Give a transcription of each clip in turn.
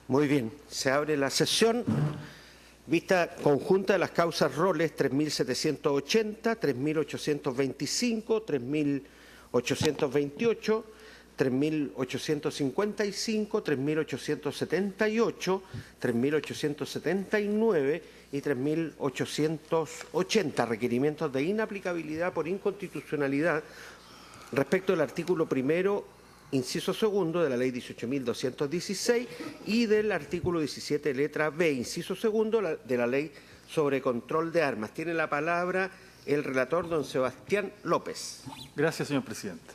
Muy bien, se abre la sesión. Vista conjunta de las causas roles 3.780, 3.825, 3.828, 3.855, 3.878, 3.879 y 3.880 requerimientos de inaplicabilidad por inconstitucionalidad respecto del artículo primero, inciso segundo de la ley 18.216 y del artículo 17, letra B, inciso segundo de la ley sobre control de armas. Tiene la palabra el relator, don Sebastián López. Gracias, señor presidente.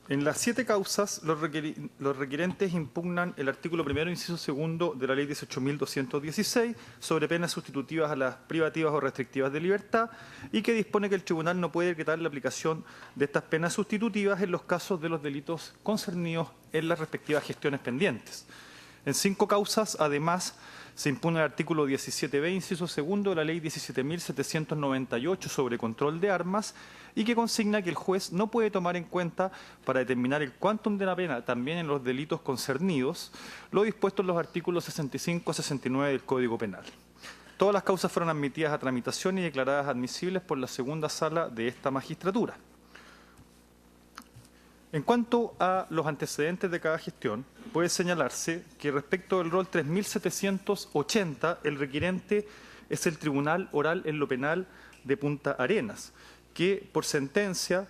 En las 7 causas, los requerentes impugnan el artículo primero, inciso segundo de la ley 18.216 sobre penas sustitutivas a las privativas o restrictivas de libertad y que dispone que el tribunal no puede decretar la aplicación de estas penas sustitutivas en los casos de los delitos concernidos en las respectivas gestiones pendientes. En 5 causas, además, se impugna el artículo 17b, inciso segundo de la ley 17.798 sobre control de armas y que consigna que el juez no puede tomar en cuenta para determinar el quantum de la pena también en los delitos concernidos lo dispuesto en los artículos 65 a 69 del Código Penal. Todas las causas fueron admitidas a tramitación y declaradas admisibles por la segunda sala de esta magistratura. En cuanto a los antecedentes de cada gestión, puede señalarse que respecto del rol 3.780, el requerente es el Tribunal Oral en lo Penal de Punta Arenas, que por sentencia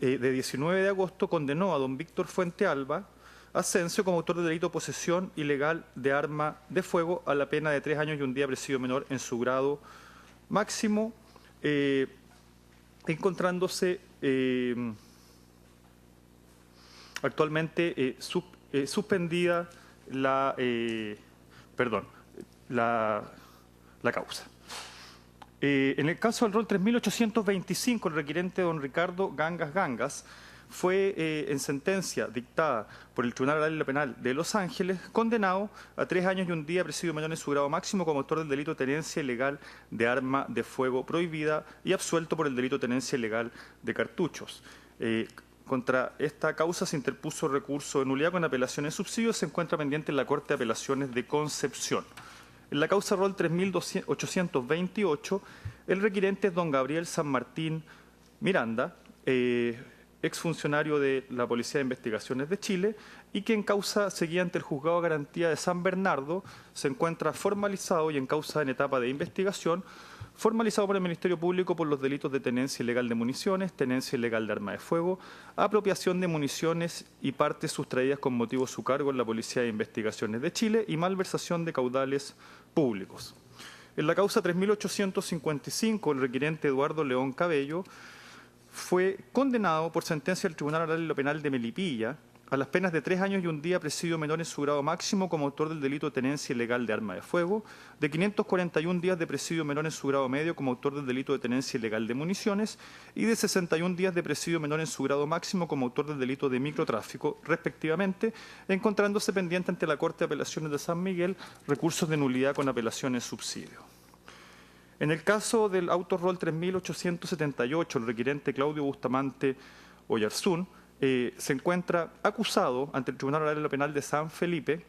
de 19 de agosto condenó a don Víctor Fuente Alba Ascencio como autor del delito de posesión ilegal de arma de fuego a la pena de 3 años y un día de presidio menor en su grado máximo, encontrándose actualmente suspendida la causa. En el caso del rol 3.825, el requerente don Ricardo Gangas fue en sentencia dictada por el Tribunal Oral en lo Penal de Los Ángeles, condenado a 3 años y un día de presidio menor en su grado máximo como autor del delito de tenencia ilegal de arma de fuego prohibida y absuelto por el delito de tenencia ilegal de cartuchos. Contra esta causa se interpuso recurso de nulidad con apelación en subsidio, se encuentra pendiente en la Corte de Apelaciones de Concepción. En la causa rol 3.828, el requerente es don Gabriel San Martín Miranda, exfuncionario de la Policía de Investigaciones de Chile, y que en causa seguida ante el Juzgado de Garantía de San Bernardo se encuentra formalizado y en causa en etapa de investigación, formalizado por el Ministerio Público por los delitos de tenencia ilegal de municiones, tenencia ilegal de arma de fuego, apropiación de municiones y partes sustraídas con motivo de su cargo en la Policía de Investigaciones de Chile y malversación de caudales públicos. En la causa 3.855, el requerente Eduardo León Cabello fue condenado por sentencia del Tribunal Oral en lo Penal de Melipilla a las penas de 3 años y un día de presidio menor en su grado máximo como autor del delito de tenencia ilegal de arma de fuego, de 541 días de presidio menor en su grado medio como autor del delito de tenencia ilegal de municiones y de 61 días de presidio menor en su grado máximo como autor del delito de microtráfico, respectivamente, encontrándose pendiente ante la Corte de Apelaciones de San Miguel recursos de nulidad con apelación en subsidio. En el caso del auto rol 3.878, el requerente Claudio Bustamante Oyarzún se encuentra acusado ante el Tribunal Oral en lo Penal de San Felipe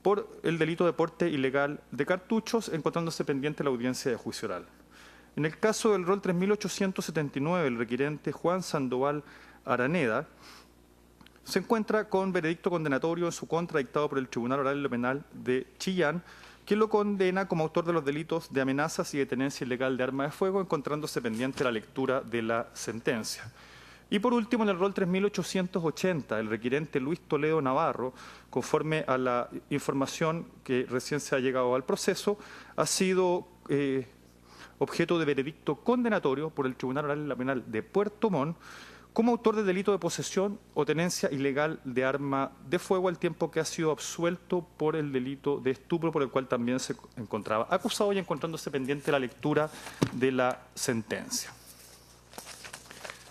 por el delito de porte ilegal de cartuchos, encontrándose pendiente la audiencia de juicio oral. En el caso del rol 3.879, el requerente Juan Sandoval Araneda se encuentra con veredicto condenatorio en su contra dictado por el Tribunal Oral en lo Penal de Chillán, que lo condena como autor de los delitos de amenazas y de tenencia ilegal de arma de fuego, encontrándose pendiente la lectura de la sentencia. Y por último, en el rol 3.880, el requerente Luis Toledo Navarro, conforme a la información que recién se ha llegado al proceso, ha sido objeto de veredicto condenatorio por el Tribunal Oral en lo Penal de Puerto Montt como autor de delito de posesión o tenencia ilegal de arma de fuego, al tiempo que ha sido absuelto por el delito de estupro, por el cual también se encontraba acusado y encontrándose pendiente la lectura de la sentencia.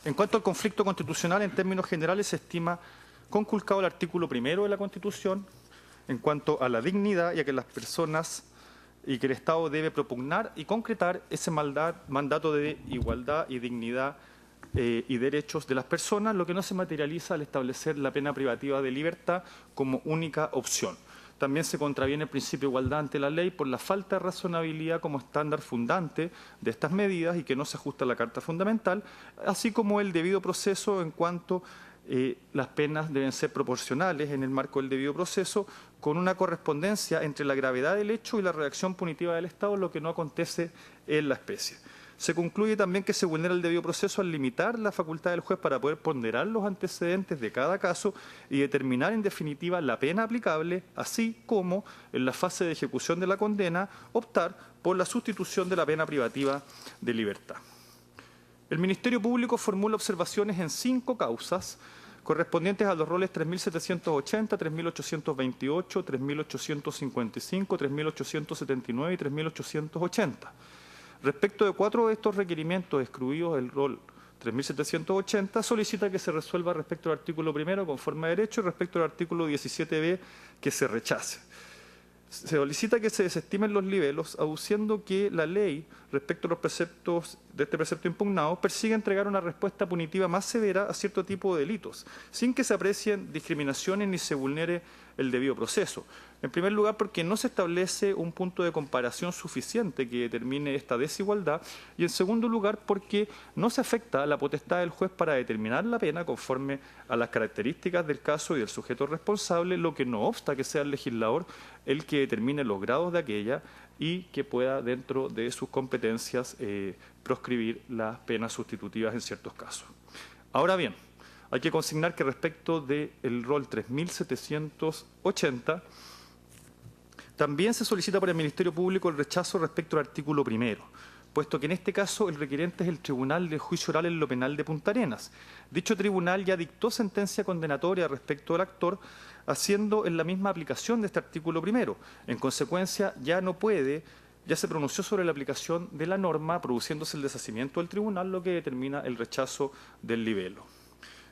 En cuanto al conflicto constitucional, en términos generales, se estima conculcado el artículo primero de la Constitución en cuanto a la dignidad y a que las personas y que el Estado debe propugnar y concretar ese mandato de igualdad y dignidad y derechos de las personas, lo que no se materializa al establecer la pena privativa de libertad como única opción. también se contraviene el principio de igualdad ante la ley por la falta de razonabilidad como estándar fundante de estas medidas y que no se ajusta a la Carta Fundamental, así como el debido proceso en cuanto las penas deben ser proporcionales en el marco del debido proceso, con una correspondencia entre la gravedad del hecho y la reacción punitiva del Estado, lo que no acontece en la especie. Se concluye también que se vulnera el debido proceso al limitar la facultad del juez para poder ponderar los antecedentes de cada caso y determinar en definitiva la pena aplicable, así como, en la fase de ejecución de la condena, optar por la sustitución de la pena privativa de libertad. El Ministerio Público formula observaciones en 5 causas correspondientes a los roles 3.780, 3.828, 3.855, 3.879 y 3.880. Respecto de 4 de estos requerimientos excluidos del rol 3.780, solicita que se resuelva respecto al artículo 1 conforme a derecho y respecto al artículo 17b que se rechace. Se solicita que se desestimen los libelos, aduciendo que la ley, respecto a los preceptos de este precepto impugnado, persigue entregar una respuesta punitiva más severa a cierto tipo de delitos, sin que se aprecien discriminaciones ni se vulnere el debido proceso. En primer lugar, porque no se establece un punto de comparación suficiente que determine esta desigualdad, y en segundo lugar, porque no se afecta la potestad del juez para determinar la pena conforme a las características del caso y del sujeto responsable, lo que no obsta que sea el legislador el que determine los grados de aquella y que pueda, dentro de sus competencias, proscribir las penas sustitutivas en ciertos casos. Ahora bien, hay que consignar que respecto del rol 3.780, también se solicita por el Ministerio Público el rechazo respecto al artículo 1, puesto que en este caso el requerente es el Tribunal de Juicio Oral en lo Penal de Punta Arenas. Dicho tribunal ya dictó sentencia condenatoria respecto al actor, haciendo en la misma aplicación de este artículo 1. En consecuencia, ya se pronunció sobre la aplicación de la norma, produciéndose el deshacimiento del tribunal, lo que determina el rechazo del libelo.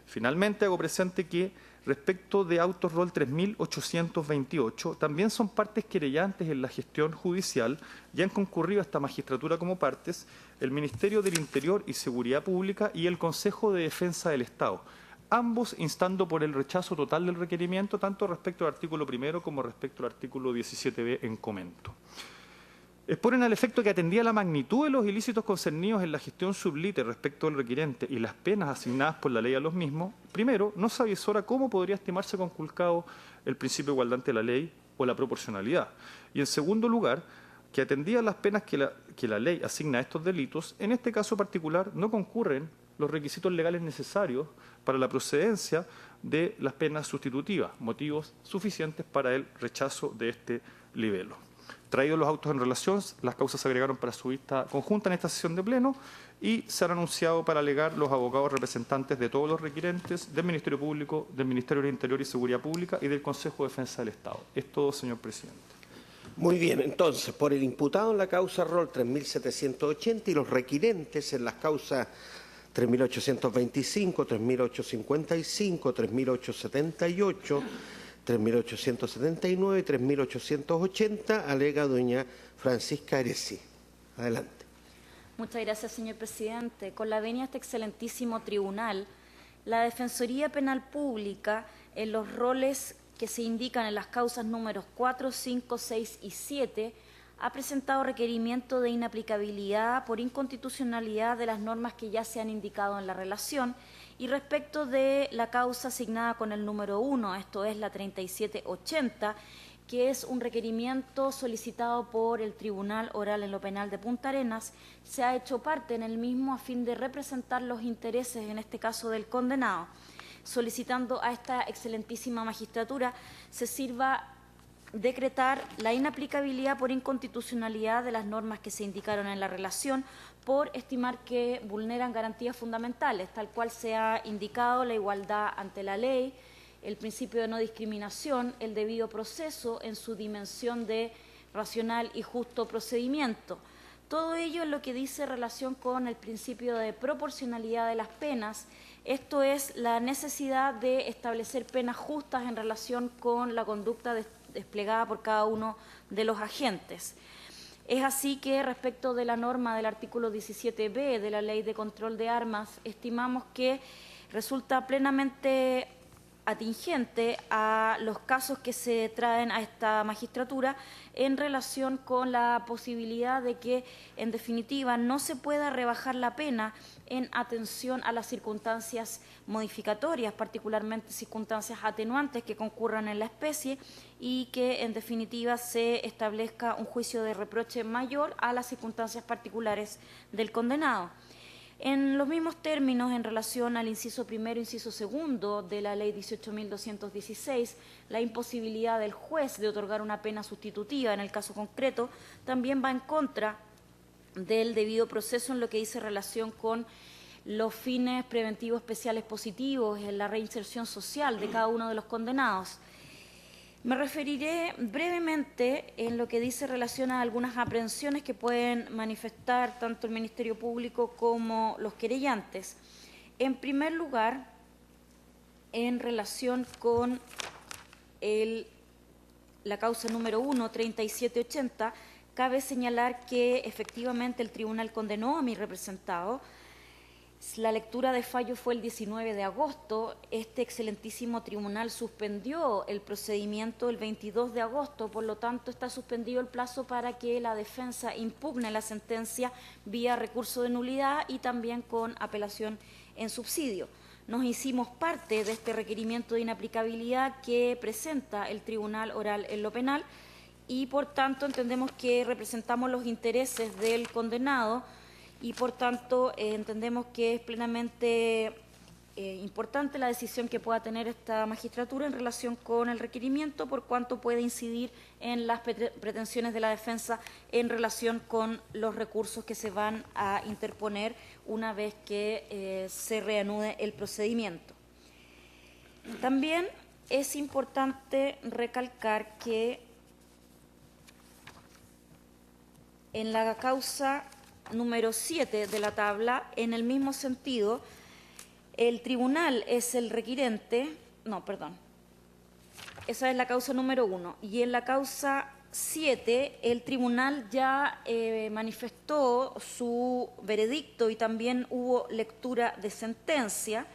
Finalmente, hago presente que respecto de autos rol 3.828, también son partes querellantes en la gestión judicial y han concurrido a esta magistratura como partes el Ministerio del Interior y Seguridad Pública y el Consejo de Defensa del Estado, ambos instando por el rechazo total del requerimiento, tanto respecto al artículo 1 como respecto al artículo 17b en comento. Exponen al efecto que atendía la magnitud de los ilícitos concernidos en la gestión sublite respecto al requerente y las penas asignadas por la ley a los mismos, primero, no se avisora cómo podría estimarse conculcado el principio de igualdad ante la ley o la proporcionalidad. Y en segundo lugar, que atendía las penas que la ley asigna a estos delitos, en este caso particular no concurren los requisitos legales necesarios para la procedencia de las penas sustitutivas, motivos suficientes para el rechazo de este libelo. Traídos los autos en relación, las causas se agregaron para su vista conjunta en esta sesión de pleno y se han anunciado para alegar los abogados representantes de todos los requerentes del Ministerio Público, del Ministerio del Interior y Seguridad Pública y del Consejo de Defensa del Estado. Es todo, señor presidente. Muy bien, entonces, por el imputado en la causa rol 3.780 y los requirentes en las causas 3.825, 3.855, 3.878, 3.879 y 3.880, alega doña Francisca Eresi. Adelante. Muchas gracias, señor presidente. Con la venia de este excelentísimo tribunal, la Defensoría Penal Pública, en los roles que se indican en las causas números 4, 5, 6 y 7, ha presentado requerimiento de inaplicabilidad por inconstitucionalidad de las normas que ya se han indicado en la relación. Y respecto de la causa asignada con el número 1, esto es la 3780, que es un requerimiento solicitado por el Tribunal Oral en lo Penal de Punta Arenas, se ha hecho parte en el mismo a fin de representar los intereses, en este caso del condenado, solicitando a esta excelentísima magistratura se sirva decretar la inaplicabilidad por inconstitucionalidad de las normas que se indicaron en la relación por estimar que vulneran garantías fundamentales, tal cual se ha indicado la igualdad ante la ley, el principio de no discriminación, el debido proceso en su dimensión de racional y justo procedimiento. Todo ello es lo que dice relación con el principio de proporcionalidad de las penas, esto es la necesidad de establecer penas justas en relación con la conducta desplegada por cada uno de los agentes. Es así que respecto de la norma del artículo 17b de la Ley de Control de Armas, estimamos que resulta plenamente atingente a los casos que se traen a esta magistratura en relación con la posibilidad de que, en definitiva, no se pueda rebajar la pena en atención a las circunstancias modificatorias, particularmente circunstancias atenuantes que concurran en la especie, y que, en definitiva, se establezca un juicio de reproche mayor a las circunstancias particulares del condenado. En los mismos términos, en relación al inciso primero e inciso segundo de la Ley 18.216, la imposibilidad del juez de otorgar una pena sustitutiva en el caso concreto también va en contra del debido proceso en lo que dice relación con los fines preventivos especiales positivos en la reinserción social de cada uno de los condenados. Me referiré brevemente en lo que dice relación a algunas aprehensiones que pueden manifestar tanto el Ministerio Público como los querellantes. En primer lugar, en relación con la causa número 1, 3780, cabe señalar que efectivamente el tribunal condenó a mi representado. La lectura de fallo fue el 19 de agosto. Este excelentísimo tribunal suspendió el procedimiento el 22 de agosto, por lo tanto está suspendido el plazo para que la defensa impugne la sentencia vía recurso de nulidad y también con apelación en subsidio. Nos hicimos parte de este requerimiento de inaplicabilidad que presenta el Tribunal Oral en lo Penal y, por tanto, entendemos que representamos los intereses del condenado y, por tanto, entendemos que es plenamente importante la decisión que pueda tener esta magistratura en relación con el requerimiento, por cuanto puede incidir en las pretensiones de la defensa en relación con los recursos que se van a interponer una vez que se reanude el procedimiento. También es importante recalcar que en la causa número 7 de la tabla, en el mismo sentido, el tribunal es el requirente, esa es la causa número 1, y en la causa 7 el tribunal ya manifestó su veredicto y también hubo lectura de sentencia.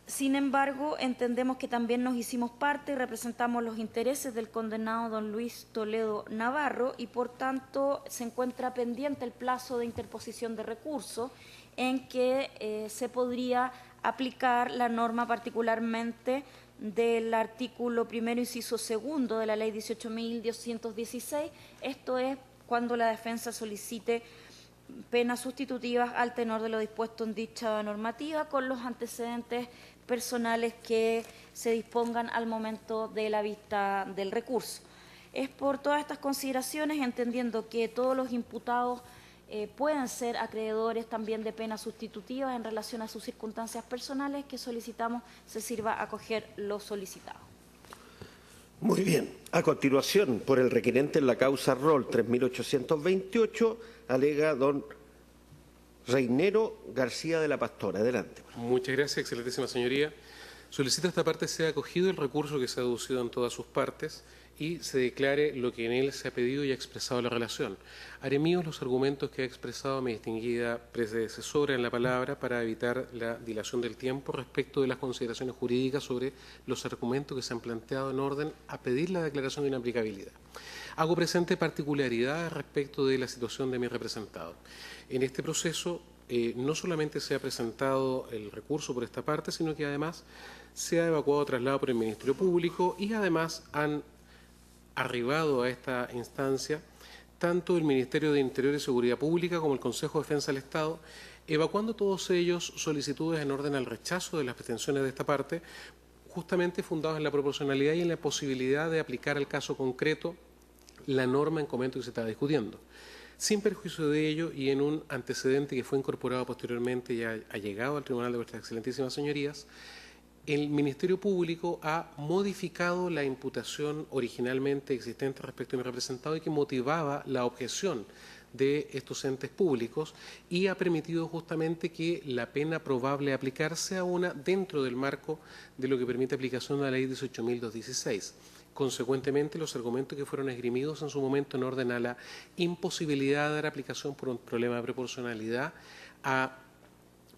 Sin embargo, entendemos que también nos hicimos parte y representamos los intereses del condenado don Luis Toledo Navarro y, por tanto, se encuentra pendiente el plazo de interposición de recursos en que se podría aplicar la norma particularmente del artículo primero, inciso segundo de la Ley 18.216. Esto es cuando la defensa solicite penas sustitutivas al tenor de lo dispuesto en dicha normativa con los antecedentes personales que se dispongan al momento de la vista del recurso. Es por todas estas consideraciones, entendiendo que todos los imputados pueden ser acreedores también de penas sustitutivas en relación a sus circunstancias personales, que solicitamos se sirva a acoger lo solicitado. Muy bien. A continuación, por el requerente en la causa ROL 3828, alega don Reinero García de la Pastora. Adelante. Muchas gracias, excelentísima señoría. Solicito esta parte sea acogido el recurso que se ha aducido en todas sus partes y se declare lo que en él se ha pedido y ha expresado la relación. Haré míos los argumentos que ha expresado mi distinguida predecesora en la palabra para evitar la dilación del tiempo respecto de las consideraciones jurídicas sobre los argumentos que se han planteado en orden a pedir la declaración de inaplicabilidad. Hago presente particularidad respecto de la situación de mi representado. En este proceso no solamente se ha presentado el recurso por esta parte, sino que además se ha evacuado traslado por el Ministerio Público y además han arribado a esta instancia tanto el Ministerio de Interior y Seguridad Pública como el Consejo de Defensa del Estado, evacuando todos ellos solicitudes en orden al rechazo de las pretensiones de esta parte, justamente fundados en la proporcionalidad y en la posibilidad de aplicar al caso concreto la norma en comento que se está discutiendo. Sin perjuicio de ello y en un antecedente que fue incorporado posteriormente y ha llegado al Tribunal de vuestras excelentísimas señorías, el Ministerio Público ha modificado la imputación originalmente existente respecto a mi representado y que motivaba la objeción de estos entes públicos y ha permitido justamente que la pena probable a aplicar sea una dentro del marco de lo que permite aplicación de la Ley 18.216. Consecuentemente, los argumentos que fueron esgrimidos en su momento en orden a la imposibilidad de dar aplicación por un problema de proporcionalidad a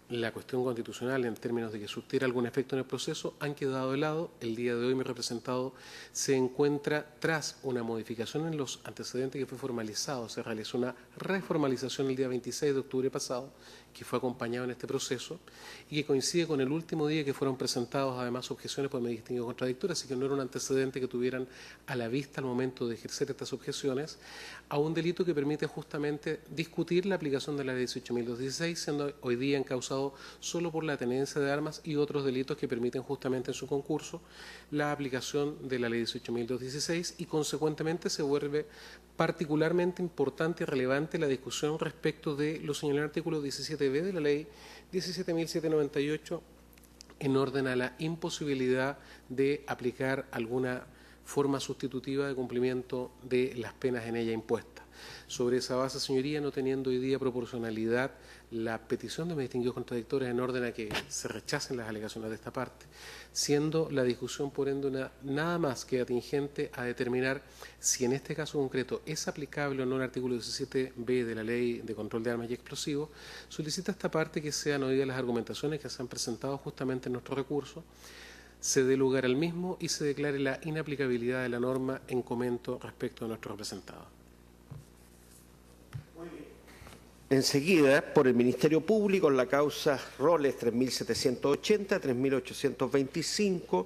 la cuestión constitucional en términos de que surtiera algún efecto en el proceso han quedado de lado. El día de hoy mi representado se encuentra tras una modificación en los antecedentes que fue formalizado. Se realizó una reformalización el día 26 de octubre pasado, que fue acompañado en este proceso y que coincide con el último día que fueron presentados además objeciones por medio distinguido contradictorio, así que no era un antecedente que tuvieran a la vista al momento de ejercer estas objeciones a un delito que permite justamente discutir la aplicación de la ley 18.216, siendo hoy día encausado solo por la tenencia de armas y otros delitos que permiten justamente en su concurso la aplicación de la ley 18.216 y consecuentemente se vuelve particularmente importante y relevante la discusión respecto de lo señalado en el artículo 17b de la ley 17.798 en orden a la imposibilidad de aplicar alguna forma sustitutiva de cumplimiento de las penas en ella impuestas. Sobre esa base, señoría, no teniendo hoy día proporcionalidad la petición de medios distinguidos contradictorios en orden a que se rechacen las alegaciones de esta parte, siendo la discusión, por ende, nada más que atingente a determinar si en este caso concreto es aplicable o no el artículo 17b de la Ley de Control de Armas y Explosivos, solicita esta parte que sean oídas las argumentaciones que se han presentado justamente en nuestro recurso, se dé lugar al mismo y se declare la inaplicabilidad de la norma en comento respecto de nuestro representado. Enseguida, por el Ministerio Público, en la causa Roles 3.780, 3.825,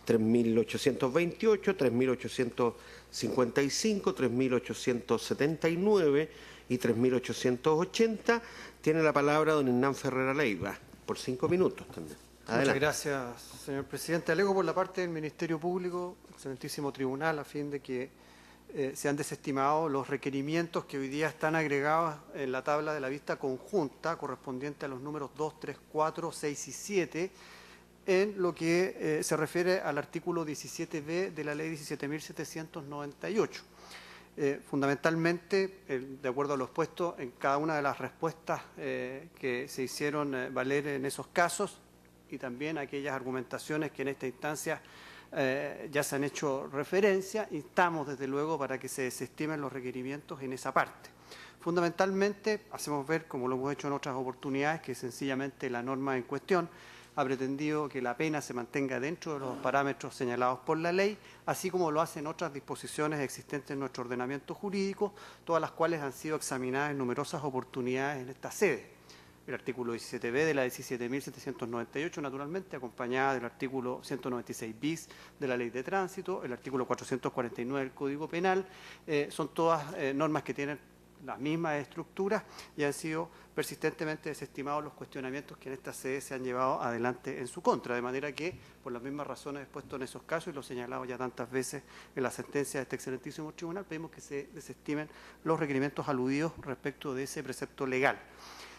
3.828, 3.855, 3.879 y 3.880, tiene la palabra don Hernán Ferrera Leiva, por 5 minutos también. Adelante. Muchas gracias, señor presidente. Alego por la parte del Ministerio Público, excelentísimo tribunal, a fin de que se han desestimado los requerimientos que hoy día están agregados en la tabla de la vista conjunta correspondiente a los números 2, 3, 4, 6 y 7 en lo que se refiere al artículo 17b de la ley 17.798. Fundamentalmente, de acuerdo a lo expuesto en cada una de las respuestas que se hicieron valer en esos casos y también aquellas argumentaciones que en esta instancia ya se han hecho referencia, instamos desde luego para que se desestimen los requerimientos en esa parte. Fundamentalmente, hacemos ver, como lo hemos hecho en otras oportunidades, que sencillamente la norma en cuestión ha pretendido que la pena se mantenga dentro de los parámetros señalados por la ley, así como lo hacen otras disposiciones existentes en nuestro ordenamiento jurídico, todas las cuales han sido examinadas en numerosas oportunidades en esta sede. El artículo 17b de la 17.798, naturalmente, acompañada del artículo 196 bis de la Ley de Tránsito, el artículo 449 del Código Penal, son todas normas que tienen las mismas estructuras y han sido persistentemente desestimados los cuestionamientos que en esta sede se han llevado adelante en su contra, de manera que, por las mismas razones expuestas en esos casos y lo señalado ya tantas veces en la sentencia de este excelentísimo tribunal, pedimos que se desestimen los requerimientos aludidos respecto de ese precepto legal.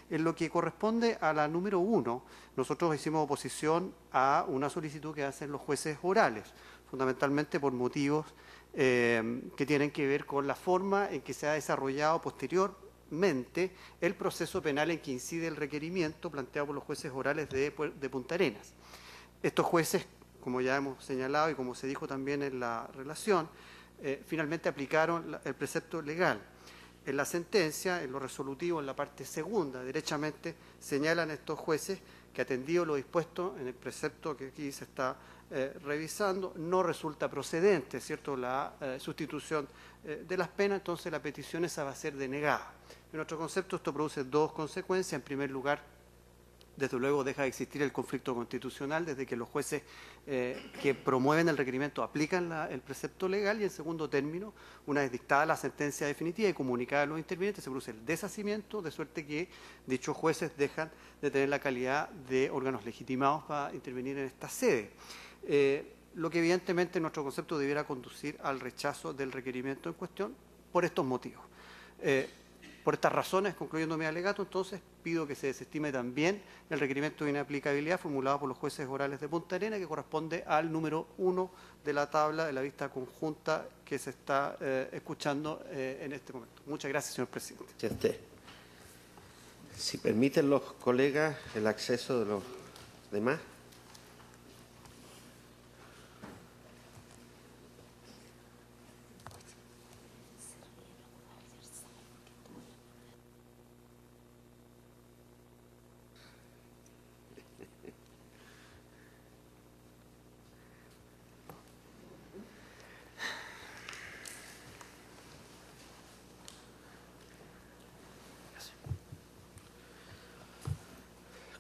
En lo que corresponde a la número 1, nosotros hicimos oposición a una solicitud que hacen los jueces orales, fundamentalmente por motivos que tienen que ver con la forma en que se ha desarrollado posteriormente el proceso penal en que incide el requerimiento planteado por los jueces orales de Punta Arenas. Estos jueces, como ya hemos señalado y como se dijo también en la relación, finalmente aplicaron el precepto legal. En la sentencia, en lo resolutivo, en la parte segunda, derechamente señalan estos jueces que, atendido lo dispuesto en el precepto que aquí se está revisando, no resulta procedente, ¿cierto?, la sustitución de las penas, entonces la petición esa va a ser denegada. En nuestro concepto esto produce dos consecuencias. En primer lugar, desde luego deja de existir el conflicto constitucional desde que los jueces que promueven el requerimiento aplican el precepto legal y, en segundo término, una vez dictada la sentencia definitiva y comunicada a los intervinientes, se produce el deshacimiento, de suerte que dichos jueces dejan de tener la calidad de órganos legitimados para intervenir en esta sede. Lo que evidentemente en nuestro concepto debiera conducir al rechazo del requerimiento en cuestión por estos motivos. Por estas razones, concluyendo mi alegato, entonces pido que se desestime también el requerimiento de inaplicabilidad formulado por los jueces orales de Punta Arenas, que corresponde al número 1 de la tabla de la vista conjunta que se está escuchando en este momento. Muchas gracias, señor presidente. Si permiten los colegas el acceso de los demás.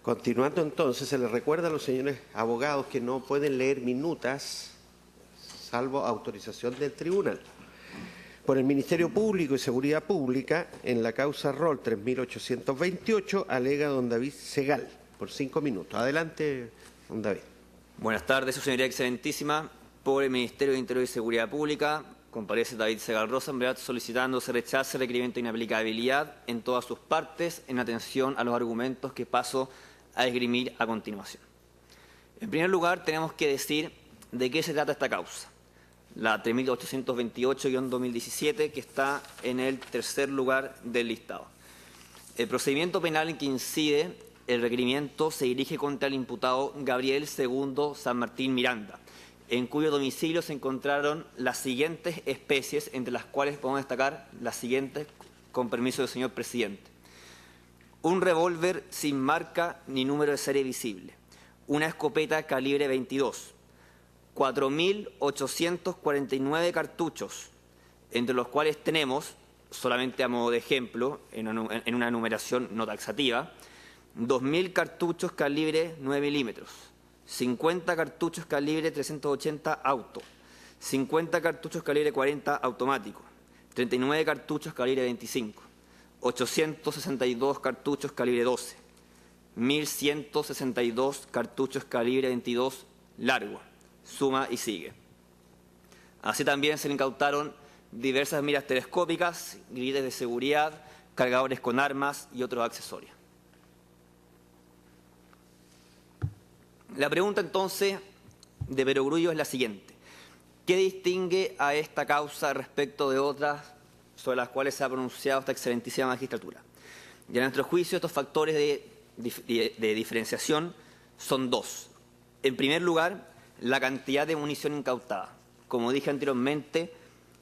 Continuando entonces, se les recuerda a los señores abogados que no pueden leer minutas, salvo autorización del tribunal. Por el Ministerio Público y Seguridad Pública, en la causa Rol 3828, alega don David Segal, por 5 minutos. Adelante, don David. Buenas tardes, su señoría excelentísima. Por el Ministerio de Interior y Seguridad Pública, comparece David Segal Rosenblatt solicitando se rechace el requerimiento de inaplicabilidad en todas sus partes en atención a los argumentos que paso a esgrimir a continuación. En primer lugar, tenemos que decir de qué se trata esta causa. La 3828-2017, que está en el tercer lugar del listado. El procedimiento penal en que incide el requerimiento se dirige contra el imputado Gabriel II San Martín Miranda, en cuyo domicilio se encontraron las siguientes especies, entre las cuales podemos destacar las siguientes, con permiso del señor presidente. Un revólver sin marca ni número de serie visible, una escopeta calibre 22, 4.849 cartuchos, entre los cuales tenemos, solamente a modo de ejemplo, en una numeración no taxativa, 2.000 cartuchos calibre 9 milímetros, 50 cartuchos calibre 380 auto, 50 cartuchos calibre 40 automático, 39 cartuchos calibre 25, 862 cartuchos calibre 12, 1.162 cartuchos calibre 22 largo, suma y sigue. Así también se le incautaron diversas miras telescópicas, grilletes de seguridad, cargadores con armas y otros accesorios. La pregunta entonces de perogrullo es la siguiente. ¿Qué distingue a esta causa respecto de otras sobre las cuales se ha pronunciado esta excelentísima magistratura? Y a nuestro juicio estos factores de diferenciación son dos. En primer lugar, la cantidad de munición incautada. Como dije anteriormente,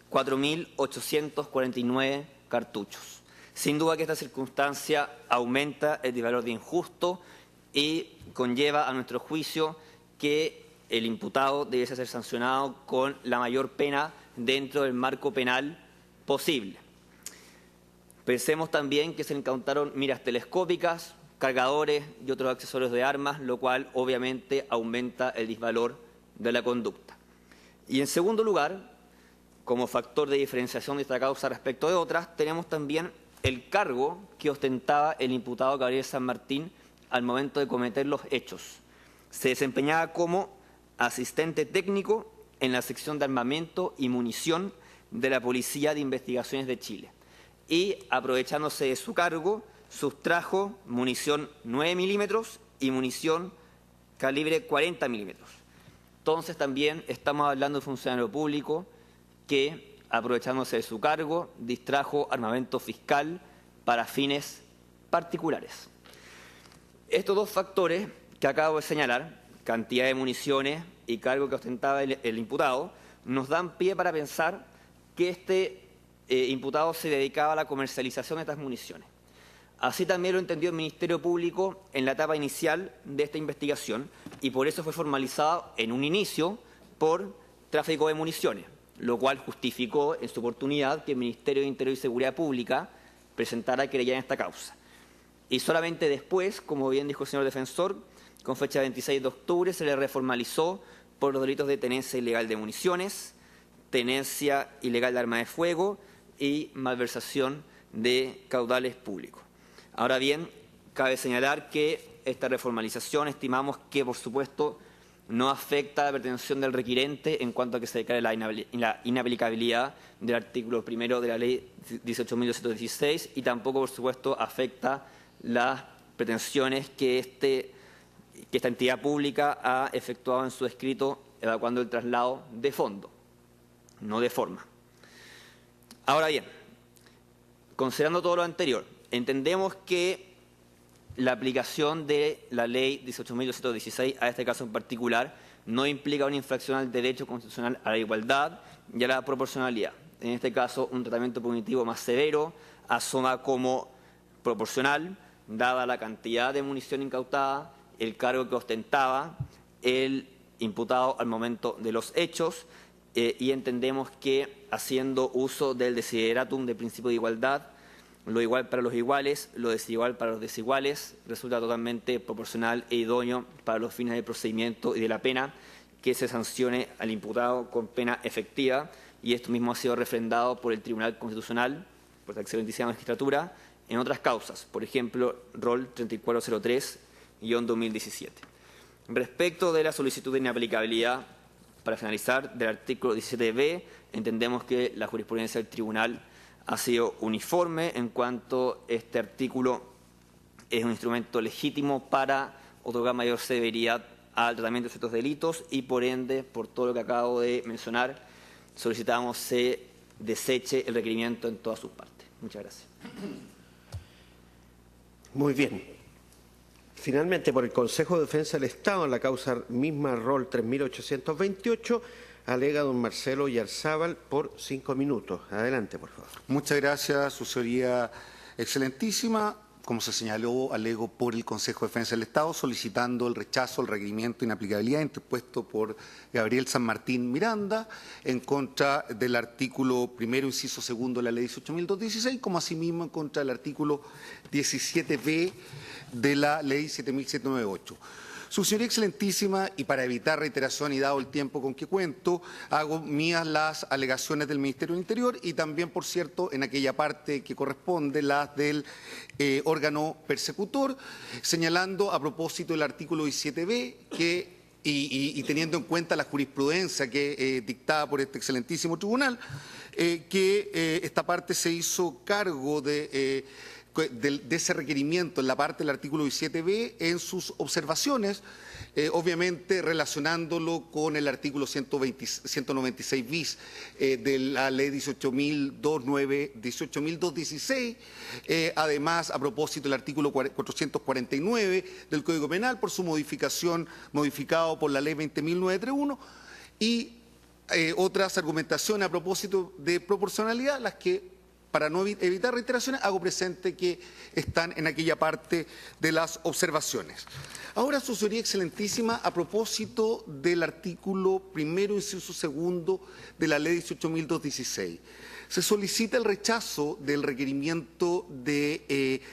4.849 cartuchos. Sin duda que esta circunstancia aumenta el disvalor de injusto y conlleva a nuestro juicio que el imputado debiese ser sancionado con la mayor pena dentro del marco penal posible. Pensemos también que se incautaron miras telescópicas, cargadores y otros accesorios de armas, lo cual obviamente aumenta el disvalor de la conducta. Y en segundo lugar, como factor de diferenciación de esta causa respecto de otras, tenemos también el cargo que ostentaba el imputado Gabriel San Martín al momento de cometer los hechos. Se desempeñaba como asistente técnico en la sección de armamento y munición de la Policía de Investigaciones de Chile y, aprovechándose de su cargo, sustrajo munición 9 milímetros y munición calibre 40 milímetros. Entonces también estamos hablando de un funcionario público que, aprovechándose de su cargo, distrajo armamento fiscal para fines particulares. Estos dos factores que acabo de señalar, cantidad de municiones y cargo que ostentaba el imputado, nos dan pie para pensar que este imputado se dedicaba a la comercialización de estas municiones. Así también lo entendió el Ministerio Público en la etapa inicial de esta investigación y por eso fue formalizado en un inicio por tráfico de municiones, lo cual justificó en su oportunidad que el Ministerio de Interior y Seguridad Pública presentara querella en esta causa. Y solamente después, como bien dijo el señor defensor, con fecha 26 de octubre se le reformalizó por los delitos de tenencia ilegal de municiones, tenencia ilegal de arma de fuego y malversación de caudales públicos. Ahora bien, cabe señalar que esta reformalización estimamos que, por supuesto, no afecta a la pretensión del requirente en cuanto a que se declare la inaplicabilidad del artículo primero de la Ley 18.216 y tampoco, por supuesto, afecta las pretensiones que esta entidad pública ha efectuado en su escrito evacuando el traslado de fondo, no de forma. Ahora bien, considerando todo lo anterior, entendemos que la aplicación de la Ley 18.216 a este caso en particular no implica una infracción al derecho constitucional a la igualdad y a la proporcionalidad. En este caso, un tratamiento punitivo más severo asoma como proporcional, dada la cantidad de munición incautada, el cargo que ostentaba el imputado al momento de los hechos, y entendemos que, haciendo uso del desideratum del principio de igualdad, lo igual para los iguales, lo desigual para los desiguales, resulta totalmente proporcional e idóneo para los fines del procedimiento y de la pena que se sancione al imputado con pena efectiva, y esto mismo ha sido refrendado por el Tribunal Constitucional, por la excelentísima magistratura, en otras causas, por ejemplo, Rol 3403-2017. Respecto de la solicitud de inaplicabilidad, para finalizar, del artículo 17b, entendemos que la jurisprudencia del tribunal ha sido uniforme en cuanto este artículo es un instrumento legítimo para otorgar mayor severidad al tratamiento de ciertos delitos y, por ende, por todo lo que acabo de mencionar, solicitamos se deseche el requerimiento en todas sus partes. Muchas gracias. Muy bien. Finalmente, por el Consejo de Defensa del Estado, en la causa misma Rol 3828, alega don Marcelo Yarzábal por 5 minutos. Adelante, por favor. Muchas gracias, su señoría excelentísima. Como se señaló, alego por el Consejo de Defensa del Estado solicitando el rechazo al requerimiento de inaplicabilidad interpuesto por Gabriel San Martín Miranda en contra del artículo primero, inciso segundo de la Ley 18.216, como asimismo en contra del artículo 17b de la Ley 7.798. Su señoría excelentísima, y para evitar reiteración y dado el tiempo con que cuento, hago mías las alegaciones del Ministerio del Interior y también, por cierto, en aquella parte que corresponde, las del órgano persecutor, señalando a propósito del artículo 17b que, y teniendo en cuenta la jurisprudencia que dictada por este excelentísimo tribunal, que esta parte se hizo cargo de ese requerimiento en la parte del artículo 17b en sus observaciones, obviamente relacionándolo con el artículo 196 bis de la ley 18.216, además a propósito del artículo 449 del Código Penal por su modificación, modificado por la ley 20.931, y otras argumentaciones a propósito de proporcionalidad, las que, para no evitar reiteraciones, hago presente que están en aquella parte de las observaciones. Ahora, su señoría excelentísima, a propósito del artículo primero, inciso segundo de la Ley 18.216, se solicita el rechazo del requerimiento de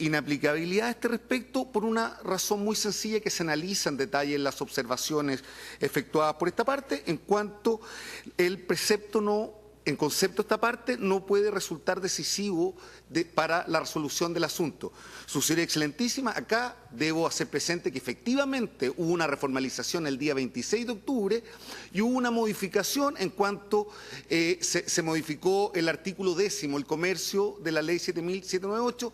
inaplicabilidad a este respecto por una razón muy sencilla que se analiza en detalle en las observaciones efectuadas por esta parte, en cuanto el precepto en concepto esta parte no puede resultar decisivo para la resolución del asunto. Su señoría excelentísima, acá debo hacer presente que efectivamente hubo una reformalización el día 26 de octubre y hubo una modificación en cuanto se modificó el artículo 10, el comercio de la ley 7.798,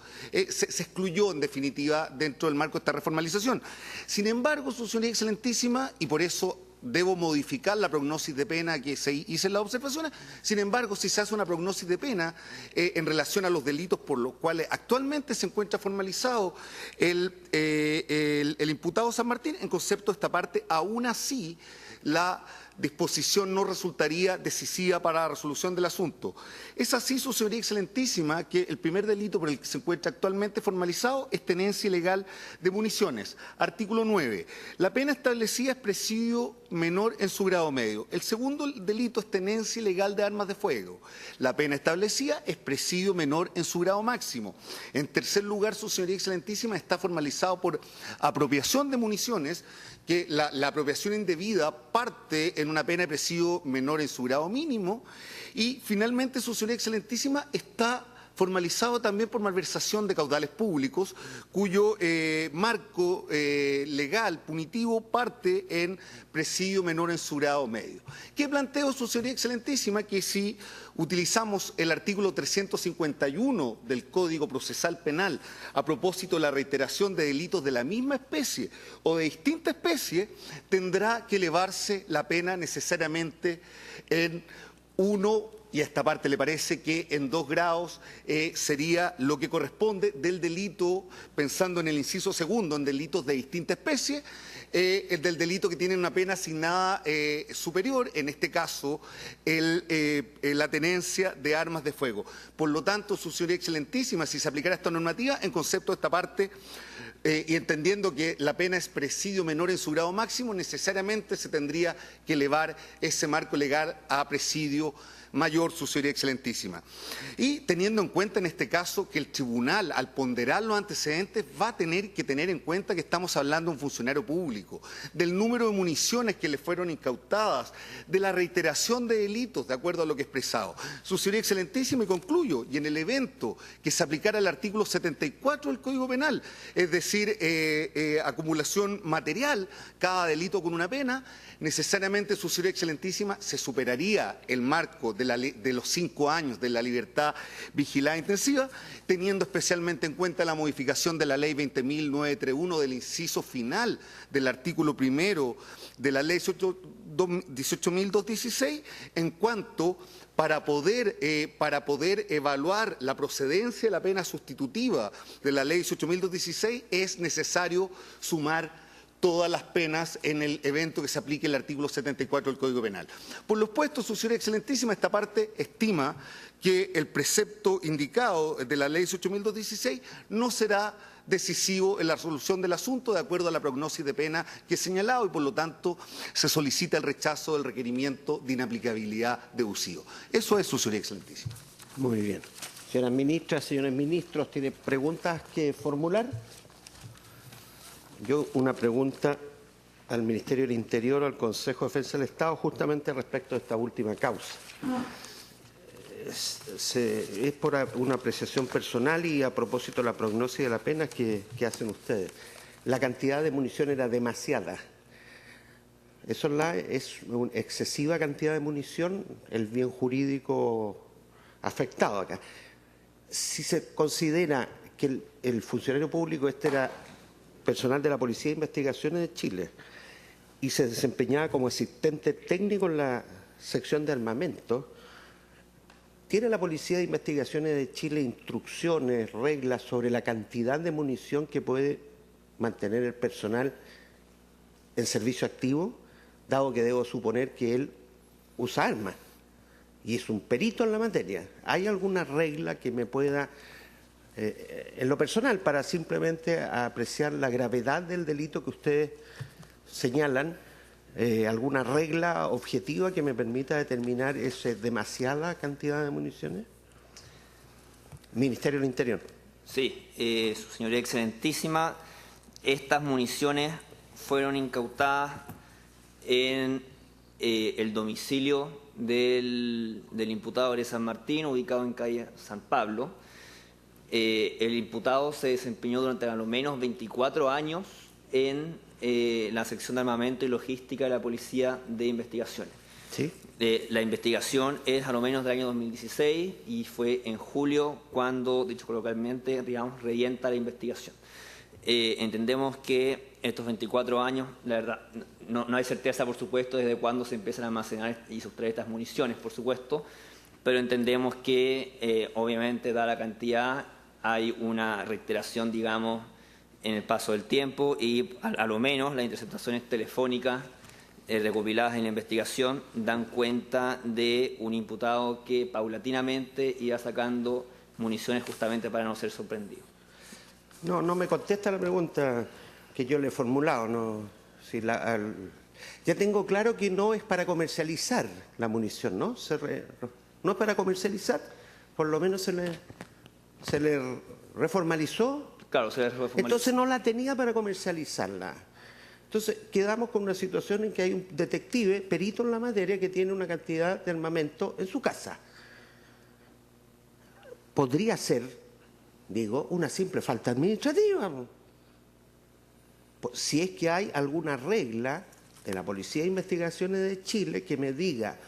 se excluyó en definitiva dentro del marco de esta reformalización. Sin embargo, su señoría excelentísima, y por eso debo modificar la prognosis de pena que se hizo en las observaciones. Sin embargo, si se hace una prognosis de pena en relación a los delitos por los cuales actualmente se encuentra formalizado el imputado San Martín, en concepto de esta parte, aún así la disposición no resultaría decisiva para la resolución del asunto. Es así, su señoría excelentísima, que el primer delito por el que se encuentra actualmente formalizado es tenencia ilegal de municiones. Artículo 9. La pena establecida es presidio menor en su grado medio. El segundo delito es tenencia ilegal de armas de fuego. La pena establecida es presidio menor en su grado máximo. En tercer lugar, su señoría excelentísima, está formalizado por apropiación de municiones, que la apropiación indebida parte en una pena de presidio menor en su grado mínimo. Y finalmente, su señoría excelentísima, está formalizado también por malversación de caudales públicos, cuyo marco legal punitivo parte en presidio menor en su grado medio. ¿Qué planteo, su señoría excelentísima? Que si utilizamos el artículo 351 del Código Procesal Penal a propósito de la reiteración de delitos de la misma especie o de distinta especie, tendrá que elevarse la pena necesariamente en uno, y a esta parte le parece que en 2 grados sería lo que corresponde del delito, pensando en el inciso segundo, en delitos de distinta especie, del delito que tiene una pena asignada superior, en este caso la tenencia de armas de fuego. Por lo tanto, su señoría excelentísima, si se aplicara esta normativa, en concepto de esta parte, y entendiendo que la pena es presidio menor en su grado máximo, necesariamente se tendría que elevar ese marco legal a presidio mayor, su señoría excelentísima. Y teniendo en cuenta en este caso que el tribunal, al ponderar los antecedentes, va a tener que tener en cuenta que estamos hablando de un funcionario público, del número de municiones que le fueron incautadas, de la reiteración de delitos, de acuerdo a lo que he expresado. Su señoría excelentísima, y concluyo, y en el evento que se aplicara el artículo 74 del Código Penal, es decir, acumulación material, cada delito con una pena, necesariamente, su señoría excelentísima, se superaría el marco de los 5 años de la libertad vigilada intensiva, teniendo especialmente en cuenta la modificación de la ley 20.931 del inciso final del artículo primero de la ley 18.216, en cuanto para poder evaluar la procedencia de la pena sustitutiva de la ley 18.216 es necesario sumar todas las penas en el evento que se aplique el artículo 74 del Código Penal. Por lo expuesto, su señoría excelentísima, esta parte estima que el precepto indicado de la ley 18.216 no será decisivo en la resolución del asunto de acuerdo a la prognosis de pena que he señalado y por lo tanto se solicita el rechazo del requerimiento de inaplicabilidad deducido. Eso es, su señoría excelentísima. Muy bien. Señoras ministras, señores ministros, ¿tienen preguntas que formular? Yo una pregunta al Ministerio del Interior, al Consejo de Defensa del Estado, justamente respecto de esta última causa. Es por una apreciación personal y a propósito de la prognosis de la pena que hacen ustedes. La cantidad de munición era demasiada. ¿Eso es una excesiva cantidad de munición? El bien jurídico afectado acá. Si se considera que el funcionario público era personal de la Policía de Investigaciones de Chile y se desempeñaba como asistente técnico en la sección de armamento, ¿tiene la Policía de Investigaciones de Chile instrucciones, reglas sobre la cantidad de munición que puede mantener el personal en servicio activo, dado que debo suponer que él usa armas y es un perito en la materia? ¿Hay alguna regla que me pueda, en lo personal, para simplemente apreciar la gravedad del delito que ustedes señalan, alguna regla objetiva que me permita determinar esa demasiada cantidad de municiones? Ministerio del Interior. Sí, su señoría excelentísima, estas municiones fueron incautadas en el domicilio del imputado de San Martín, ubicado en calle San Pablo. El imputado se desempeñó durante al menos 24 años en la sección de armamento y logística de la Policía de Investigaciones. ¿Sí? La investigación es a lo menos del año 2016 y fue en julio cuando, dicho coloquialmente, digamos, revienta la investigación. Entendemos que estos 24 años, la verdad, no hay certeza, por supuesto, desde cuándo se empiezan a almacenar y sustraer estas municiones, por supuesto, pero entendemos que, obviamente, dada la cantidad, hay una reiteración, digamos, en el paso del tiempo y a lo menos las interceptaciones telefónicas recopiladas en la investigación dan cuenta de un imputado que paulatinamente iba sacando municiones justamente para no ser sorprendido. No me contesta la pregunta que yo le he formulado. No, ya tengo claro que no es para comercializar la munición, ¿no? No es para comercializar, por lo menos se le reformalizó. Claro, se le reformalizó. Entonces no la tenía para comercializarla. Entonces quedamos con una situación en que hay un detective, perito en la materia, que tiene una cantidad de armamento en su casa. Podría ser, digo, una simple falta administrativa. Si es que hay alguna regla de la Policía de Investigaciones de Chile que me diga,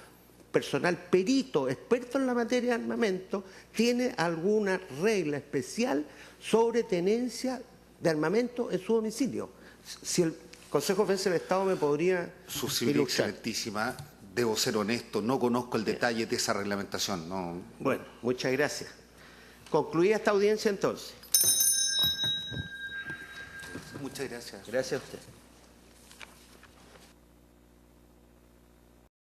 personal perito, experto en la materia de armamento, tiene alguna regla especial sobre tenencia de armamento en su domicilio. Si el Consejo de Defensa del Estado me podría Su señoría excelentísima, debo ser honesto, no conozco el detalle de esa reglamentación. No. Bueno, muchas gracias. Concluida esta audiencia entonces. Muchas gracias. Gracias a usted.